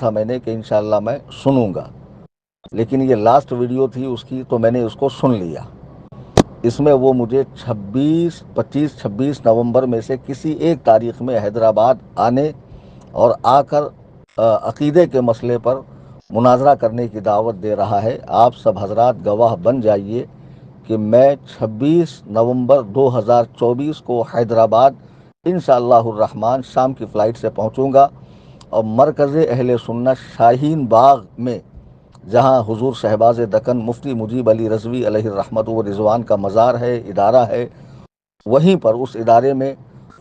تھا میں نے کہ انشاءاللہ میں سنوں گا، لیکن یہ لاسٹ ویڈیو تھی اس کی تو میں نے اس کو سن لیا۔ اس میں وہ مجھے 26 نومبر میں سے کسی ایک تاریخ میں حیدرآباد آنے اور آ کر عقیدے کے مسئلے پر مناظرہ کرنے کی دعوت دے رہا ہے۔ آپ سب حضرات گواہ بن جائیے کہ میں 26 نومبر 2024 کو حیدرآباد انشاءاللہ الرحمن شام کی فلائٹ سے پہنچوں گا، اور مرکز اہل سنت شاہین باغ میں، جہاں حضور شہباز دکن مفتی مجیب علی رضوی علیہ الرحمت و رضوان کا مزار ہے، ادارہ ہے، وہیں پر اس ادارے میں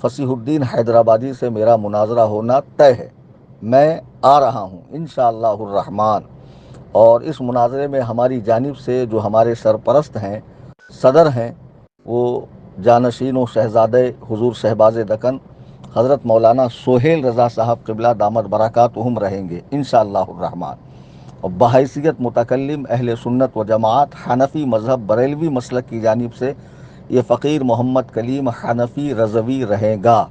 فصیح الدین حیدرآبادی سے میرا مناظرہ ہونا طے ہے۔ میں آ رہا ہوں انشاءاللہ الرحمن، اور اس مناظرے میں ہماری جانب سے جو ہمارے سرپرست ہیں، صدر ہیں، وہ جانشین و شہزادہ حضور شہباز دکن حضرت مولانا سہیل رضا صاحب قبلہ دامت برکاتہم رہیں گے انشاءاللہ الرحمن، اور بحیثیت متکلم اہل سنت و جماعت حنفی مذہب بریلوی مسلک کی جانب سے یہ فقیر محمد کلیم حنفی رضوی رہے گا۔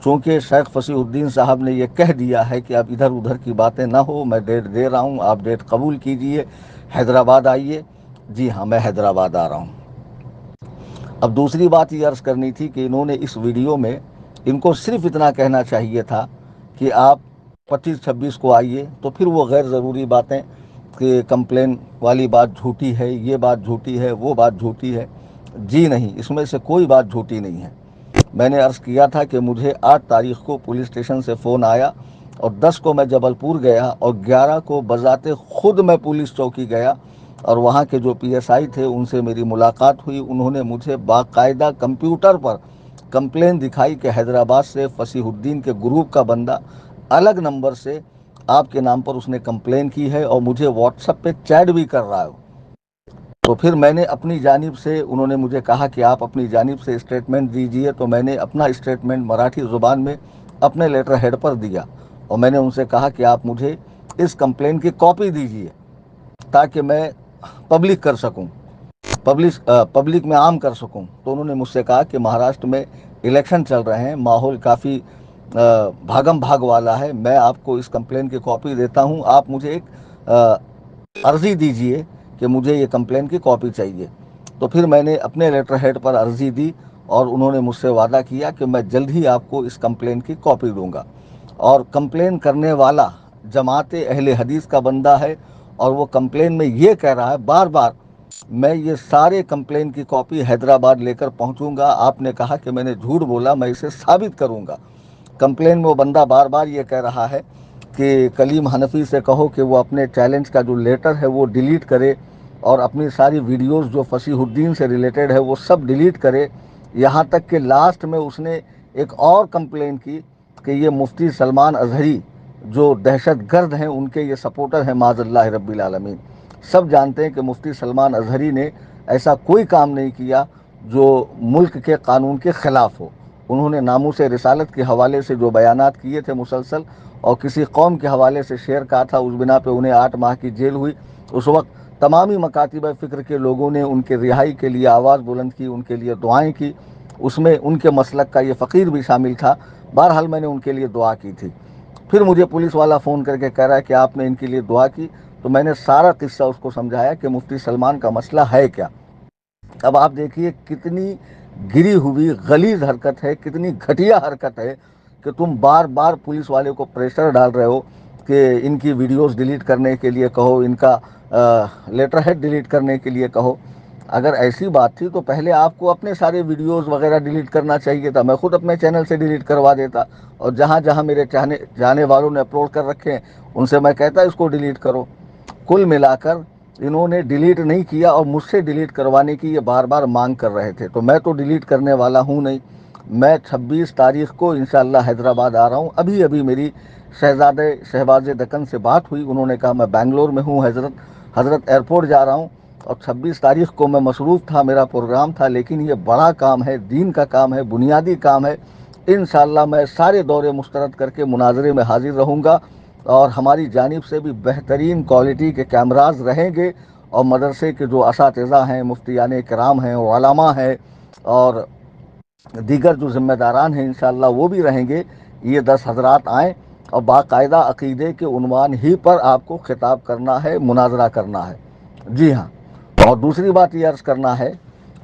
چونکہ شیخ فصیح الدین صاحب نے یہ کہہ دیا ہے کہ اب ادھر ادھر کی باتیں نہ ہو، میں ڈیٹ دے رہا ہوں، آپ ڈیٹ قبول کیجئے، حیدرآباد آئیے۔ جی ہاں، میں حیدرآباد آ رہا ہوں۔ اب دوسری بات یہ عرض کرنی تھی کہ انہوں نے اس ویڈیو میں ان کو صرف اتنا کہنا چاہیے تھا کہ آپ 25-26 کو آئیے، تو پھر وہ غیر ضروری باتیں کہ کمپلین والی بات جھوٹی ہے، یہ بات جھوٹی ہے، وہ بات جھوٹی ہے، جی نہیں، اس میں سے کوئی بات جھوٹی نہیں ہے۔ میں نے عرض کیا تھا کہ مجھے 8 تاریخ کو پولیس اسٹیشن سے فون آیا، اور 10 کو میں جبل پور گیا، اور 11 کو بذات خود میں پولیس چوکی گیا، اور وہاں کے جو پی ایس آئی تھے ان سے میری ملاقات ہوئی۔ انہوں نے مجھے باقاعدہ کمپیوٹر پر کمپلین دکھائی کہ حیدرآباد سے فصیح الدین کے گروپ کا بندہ الگ نمبر سے آپ کے نام پر اس نے کمپلین کی ہے، اور مجھے واٹس ایپ پہ چیٹ بھی کر رہا ہے۔ تو پھر میں نے اپنی جانب سے، انہوں نے مجھے کہا کہ آپ اپنی جانب سے اسٹیٹمنٹ دیجئے، تو میں نے اپنا اسٹیٹمنٹ مراٹھی زبان میں اپنے لیٹر ہیڈ پر دیا، اور میں نے ان سے کہا کہ آپ مجھے اس کمپلین کی کاپی دیجئے تاکہ میں پبلک کر سکوں، پبلک میں عام کر سکوں۔ تو انہوں نے مجھ سے کہا کہ مہاراشٹر میں الیکشن چل رہے ہیں، ماحول کافی بھاگم بھاگ والا ہے، میں آپ کو اس کمپلین کی کاپی دیتا ہوں، آپ مجھے ایک عرضی دیجئے کہ مجھے یہ کمپلین کی کاپی چاہیے۔ تو پھر میں نے اپنے لیٹر ہیڈ پر عرضی دی، اور انہوں نے مجھ سے وعدہ کیا کہ میں جلد ہی آپ کو اس کمپلین کی کاپی دوں گا۔ اور کمپلین کرنے والا جماعت اہل حدیث کا بندہ ہے، اور وہ کمپلین میں یہ کہہ رہا ہے بار بار، میں یہ سارے کمپلین کی کاپی حیدرآباد لے کر پہنچوں گا، آپ نے کہا کہ میں نے جھوٹ بولا، میں اسے ثابت کروں گا۔ کمپلین میں وہ بندہ بار بار یہ کہہ رہا ہے کہ کلیم حنفی سے کہو کہ وہ اپنے چیلنج کا جو لیٹر ہے وہ ڈیلیٹ کرے، اور اپنی ساری ویڈیوز جو فصیح الدین سے ریلیٹڈ ہے وہ سب ڈیلیٹ کرے۔ یہاں تک کہ لاسٹ میں اس نے ایک اور کمپلین کی کہ یہ مفتی سلمان اظہری جو دہشت گرد ہیں، ان کے یہ سپورٹر ہیں معاذ اللہ رب العالمین۔ سب جانتے ہیں کہ مفتی سلمان اظہری نے ایسا کوئی کام نہیں کیا جو ملک کے قانون کے خلاف ہو۔ انہوں نے ناموس رسالت کے حوالے سے جو بیانات کیے تھے مسلسل، اور کسی قوم کے حوالے سے شعر کہا تھا، اس بنا پہ انہیں 8 ماہ کی جیل ہوئی۔ اس وقت تمامی مکاتب فکر کے لوگوں نے ان کے رہائی کے لیے آواز بلند کی، ان کے لیے دعائیں کی، اس میں ان کے مسلک کا یہ فقیر بھی شامل تھا۔ بہرحال میں نے ان کے لیے دعا کی تھی۔ پھر مجھے پولیس والا فون کر کے کہہ رہا ہے کہ آپ نے ان کے لیے دعا کی، تو میں نے سارا قصہ اس کو سمجھایا کہ مفتی سلمان کا مسئلہ ہے کیا۔ اب آپ دیکھیے کتنی گری ہوئی غلیظ حرکت ہے، کتنی گھٹیا حرکت ہے کہ تم بار بار پولیس والے کو پریشر ڈال رہے ہو کہ ان کی ویڈیوز ڈیلیٹ کرنے کے لیے کہو، ان کا لیٹر ہیڈ ڈیلیٹ کرنے کے لیے کہو۔ اگر ایسی بات تھی تو پہلے آپ کو اپنے سارے ویڈیوز وغیرہ ڈیلیٹ کرنا چاہیے تھا، میں خود اپنے چینل سے ڈیلیٹ کروا دیتا، اور جہاں جہاں میرے جانے والوں نے اپلوڈ کر رکھے ہیں ان سے میں کہتا اس کو ڈیلیٹ کرو۔ کل ملا کر انہوں نے ڈیلیٹ نہیں کیا، اور مجھ سے ڈیلیٹ کروانے کی یہ بار بار مانگ کر رہے تھے، تو میں تو ڈیلیٹ کرنے والا ہوں نہیں۔ میں 26 تاریخ کو انشاءاللہ حیدرآباد آ رہا ہوں۔ ابھی میری شہزادہ شہباز دکن سے بات ہوئی، انہوں نے کہا میں بنگلور میں ہوں، حضرت ایئرپورٹ جا رہا ہوں، اور 26 تاریخ کو میں مصروف تھا، میرا پروگرام تھا، لیکن یہ بڑا کام ہے، دین کا کام ہے، بنیادی کام ہے، انشاءاللہ میں سارے دورے مسترد کر کے مناظرے میں حاضر رہوں گا، اور ہماری جانب سے بھی بہترین کوالٹی کے کیمراز رہیں گے، اور مدرسے کے جو اساتذہ ہیں، مفتیان کرام ہیں، علماء ہیں، اور دیگر جو ذمہ داران ہیں انشاءاللہ وہ بھی رہیں گے۔ یہ 10 حضرات آئیں اور باقاعدہ عقیدے کے عنوان ہی پر آپ کو خطاب کرنا ہے، مناظرہ کرنا ہے۔ جی ہاں، اور دوسری بات یہ عرض کرنا ہے،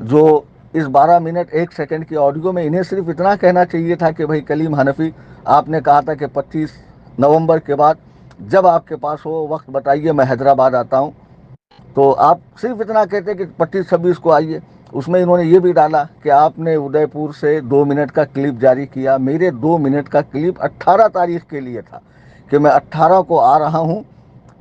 جو اس 12 منٹ 1 سیکنڈ کی آڈیو میں انہیں صرف اتنا کہنا چاہیے تھا کہ بھائی کلیم حنفی، آپ نے کہا تھا کہ 25 نومبر کے بعد جب آپ کے پاس ہو وقت بتائیے، میں حیدرآباد آتا ہوں۔ تو آپ صرف اتنا کہتے کہ 25-26 کو آئیے۔ اس میں انہوں نے یہ بھی ڈالا کہ آپ نے ادے پور سے 2 منٹ کا کلپ جاری کیا۔ میرے 2 منٹ کا کلپ 18 تاریخ کے لیے تھا کہ میں 18 کو آ رہا ہوں،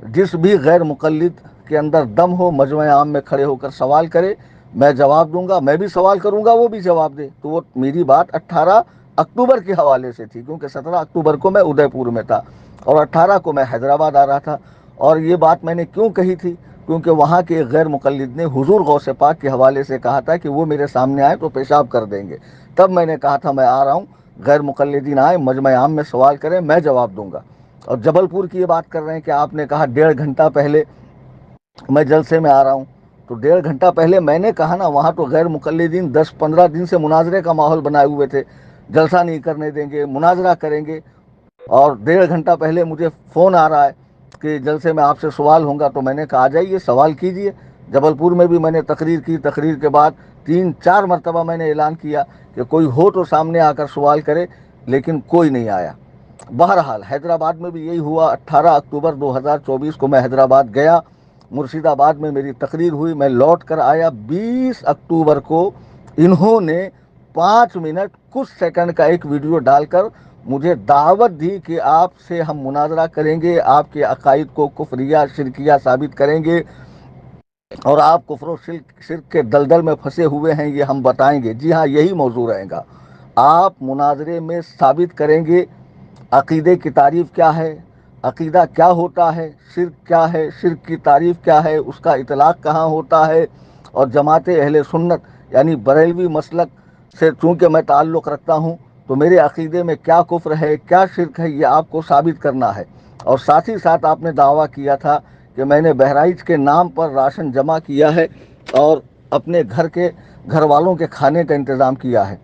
جس بھی غیر مقلد کے اندر دم ہو مجمع عام میں کھڑے ہو کر سوال کرے، میں جواب دوں گا، میں بھی سوال کروں گا، وہ بھی جواب دے۔ تو وہ میری بات 18 اکتوبر کے حوالے سے تھی، کیونکہ 17 اکتوبر کو میں ادے پور میں تھا اور 18 کو میں حیدرآباد آ رہا تھا۔ اور یہ بات میں نے کیوں کہی تھی؟ کیونکہ وہاں کے ایک غیر مقلد نے حضور غوث پاک کے حوالے سے کہا تھا کہ وہ میرے سامنے آئے تو پیشاب کر دیں گے۔ تب میں نے کہا تھا میں آ رہا ہوں، غیر مقلدین آئے، مجمع عام میں سوال کریں، میں جواب دوں گا۔ اور جبل پور کی یہ بات کر رہے ہیں کہ آپ نے کہا 1.5 گھنٹہ پہلے میں جلسے میں آ رہا ہوں، تو 1.5 گھنٹہ پہلے میں نے کہا نا، وہاں تو غیر مقلدین 10-15 دن سے مناظرے کا ماحول بنائے ہوئے تھے، جلسہ نہیں کرنے دیں گے، مناظرہ کریں گے۔ اور 1.5 گھنٹہ پہلے مجھے فون آ رہا ہے کہ جلسے میں آپ سے سوال ہوں گا، تو میں نے کہا آ جائیے، سوال کیجئے۔ جبل پور میں بھی میں نے تقریر کی، تقریر کے بعد 3-4 مرتبہ میں نے اعلان کیا کہ کوئی ہو تو سامنے آ کر سوال کرے، لیکن کوئی نہیں آیا۔ بہرحال حیدرآباد میں بھی یہی ہوا۔ 18 اکتوبر 2024 کو میں حیدرآباد گیا، مرشید آباد میں میری تقریر ہوئی، میں لوٹ کر آیا۔ 20 اکتوبر کو انہوں نے 5 منٹ کچھ سیکنڈ کا ایک ویڈیو ڈال کر مجھے دعوت دی کہ آپ سے ہم مناظرہ کریں گے، آپ کے عقائد کو کفریہ شرکیہ ثابت کریں گے، اور آپ کفر و شرک کے دلدل میں پھنسے ہوئے ہیں یہ ہم بتائیں گے۔ جی ہاں، یہی موضوع رہے گا۔ آپ مناظرے میں ثابت کریں گے عقیدے کی تعریف کیا ہے، عقیدہ کیا ہوتا ہے، شرک کیا ہے، شرک کی تعریف کیا ہے، اس کا اطلاق کہاں ہوتا ہے، اور جماعت اہل سنت یعنی بریلوی مسلک سے چونکہ میں تعلق رکھتا ہوں، تو میرے عقیدے میں کیا کفر ہے، کیا شرک ہے، یہ آپ کو ثابت کرنا ہے۔ اور ساتھ ہی ساتھ آپ نے دعویٰ کیا تھا کہ میں نے بہرائچ کے نام پر راشن جمع کیا ہے اور اپنے گھر والوں کے کھانے کا انتظام کیا ہے۔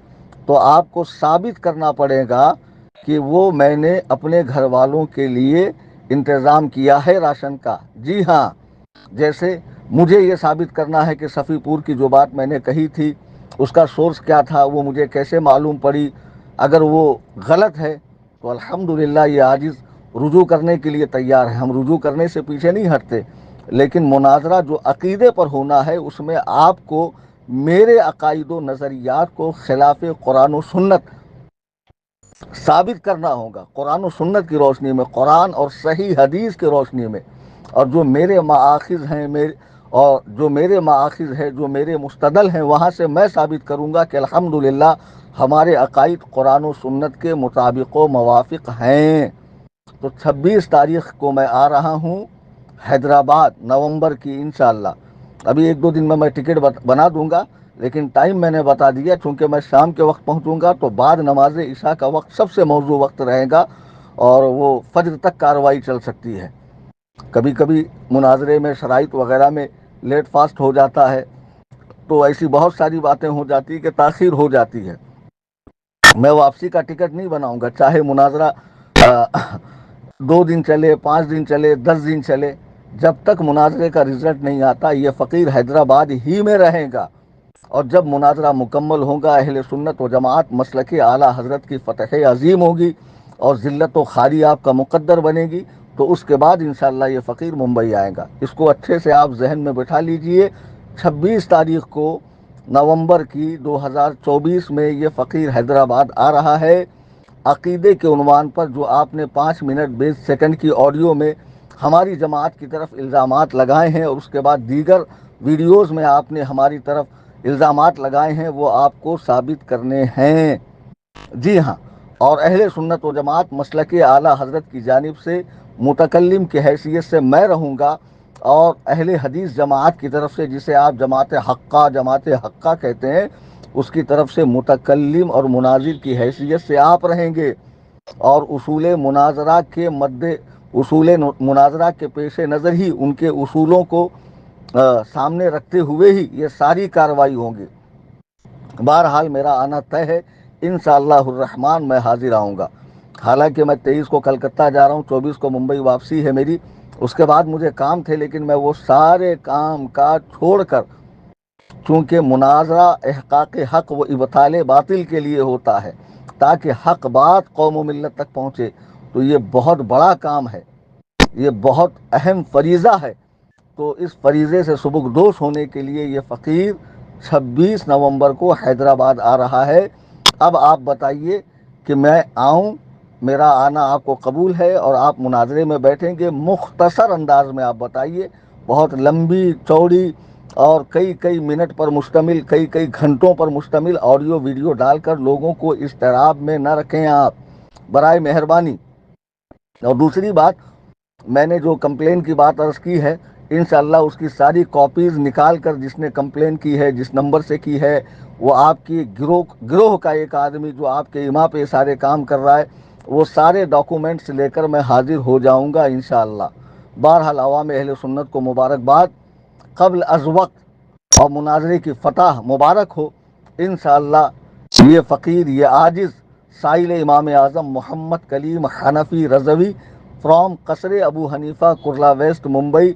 تو آپ کو ثابت کرنا پڑے گا کہ وہ میں نے اپنے گھر والوں کے لیے انتظام کیا ہے راشن کا۔ جی ہاں، جیسے مجھے یہ ثابت کرنا ہے کہ صفی پور کی جو بات میں نے کہی تھی اس کا سورس کیا تھا، وہ مجھے کیسے معلوم پڑی۔ اگر وہ غلط ہے تو الحمدللہ یہ عاجز رجوع کرنے کے لیے تیار ہے، ہم رجوع کرنے سے پیچھے نہیں ہٹتے، لیکن مناظرہ جو عقیدے پر ہونا ہے اس میں آپ کو میرے عقائد و نظریات کو خلاف قرآن و سنت ثابت کرنا ہوگا، قرآن و سنت کی روشنی میں، قرآن اور صحیح حدیث کی روشنی میں۔ اور جو میرے مآخذ ہیں، جو میرے مستدل ہیں، وہاں سے میں ثابت کروں گا کہ الحمدللہ ہمارے عقائد قرآن و سنت کے مطابق و موافق ہیں۔ تو 26 تاریخ کو میں آ رہا ہوں حیدرآباد، نومبر کی انشاءاللہ۔ ابھی 1-2 دن میں ٹکٹ بنا دوں گا، لیکن ٹائم میں نے بتا دیا، چونکہ میں شام کے وقت پہنچوں گا تو بعد نماز عشاء کا وقت سب سے موزوں وقت رہے گا، اور وہ فجر تک کارروائی چل سکتی ہے۔ کبھی کبھی مناظرے میں شرائط وغیرہ میں لیٹ فاسٹ ہو جاتا ہے، تو ایسی بہت ساری باتیں ہو جاتی ہیں کہ تاخیر ہو جاتی ہے۔ میں واپسی کا ٹکٹ نہیں بناؤں گا، چاہے مناظرہ 2 دن چلے، 5 دن چلے، 10 دن چلے، جب تک مناظرے کا رزلٹ نہیں آتا یہ فقیر حیدرآباد ہی میں رہے گا۔ اور جب مناظرہ مکمل ہوگا، اہل سنت و جماعت مسلک اعلیٰ حضرت کی فتح عظیم ہوگی اور ذلت و خواری آپ کا مقدر بنے گی، تو اس کے بعد انشاءاللہ یہ فقیر ممبئی آئے گا۔ اس کو اچھے سے آپ ذہن میں بٹھا لیجئے۔ 26 تاریخ کو نومبر کی 2024 میں یہ فقیر حیدرآباد آ رہا ہے۔ عقیدے کے عنوان پر جو آپ نے 5 منٹ 20 سیکنڈ کی آڈیو میں ہماری جماعت کی طرف الزامات لگائے ہیں، اور اس کے بعد دیگر ویڈیوز میں آپ نے ہماری طرف الزامات لگائے ہیں، وہ آپ کو ثابت کرنے ہیں۔ جی ہاں، اور اہل سنت و جماعت مسلک اعلیٰ حضرت کی جانب سے متکلم کی حیثیت سے میں رہوں گا، اور اہل حدیث جماعت کی طرف سے، جسے آپ جماعت حقہ کہتے ہیں، اس کی طرف سے متکلم اور مناظر کی حیثیت سے آپ رہیں گے، اور اصول مناظرہ کے پیش نظر ہی، ان کے اصولوں کو سامنے رکھتے ہوئے ہی یہ ساری کارروائی ہوں گی۔ بہرحال میرا آنا طے ہے، انشاءاللہ الرحمن میں حاضر آؤں گا۔ حالانکہ میں 23 کو کلکتہ جا رہا ہوں، 24 کو ممبئی واپسی ہے میری، اس کے بعد مجھے کام تھے، لیکن میں وہ سارے کام کاج چھوڑ کر، چونکہ مناظرہ احقاق حق و ابطال باطل کے لیے ہوتا ہے تاکہ حق بات قوم و ملت تک پہنچے، تو یہ بہت بڑا کام ہے، یہ بہت اہم فریضہ ہے، تو اس فریضے سے سبکدوش ہونے کے لیے یہ فقیر 26 نومبر کو حیدرآباد آ رہا ہے۔ اب آپ بتائیے کہ میں آؤں، میرا آنا آپ کو قبول ہے اور آپ مناظرے میں بیٹھیں گے؟ مختصر انداز میں آپ بتائیے، بہت لمبی چوڑی اور کئی منٹ پر مشتمل، کئی گھنٹوں پر مشتمل آڈیو ویڈیو ڈال کر لوگوں کو اضطراب میں نہ رکھیں آپ، برائے مہربانی۔ اور دوسری بات، میں نے جو کمپلین کی بات عرض کی ہے، انشاءاللہ اس کی ساری کاپیز نکال کر، جس نے کمپلین کی ہے، جس نمبر سے کی ہے، وہ آپ کی گروہ کا ایک آدمی جو آپ کے ایما پہ سارے کام کر رہا ہے، وہ سارے ڈاکومنٹس لے کر میں حاضر ہو جاؤں گا انشاءاللہ۔ بہرحال عوام اہل سنت کو مبارکباد، قبل از وقت اور مناظرے کی فتح مبارک ہو انشاءاللہ۔ یہ فقیر، یہ عاجز سائل امام اعظم محمد کلیم حنفی رضوی فرام قصر ابو حنیفہ کرلا ویسٹ ممبئی،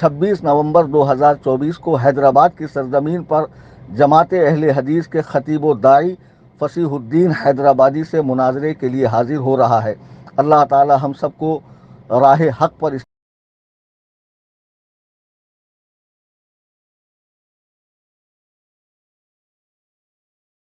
26 نومبر 2024 کو حیدرآباد کی سرزمین پر جماعت اہل حدیث کے خطیب و داعی فصیح الدین حیدرآبادی سے مناظرے کے لیے حاضر ہو رہا ہے۔ اللہ تعالی ہم سب کو راہ حق پر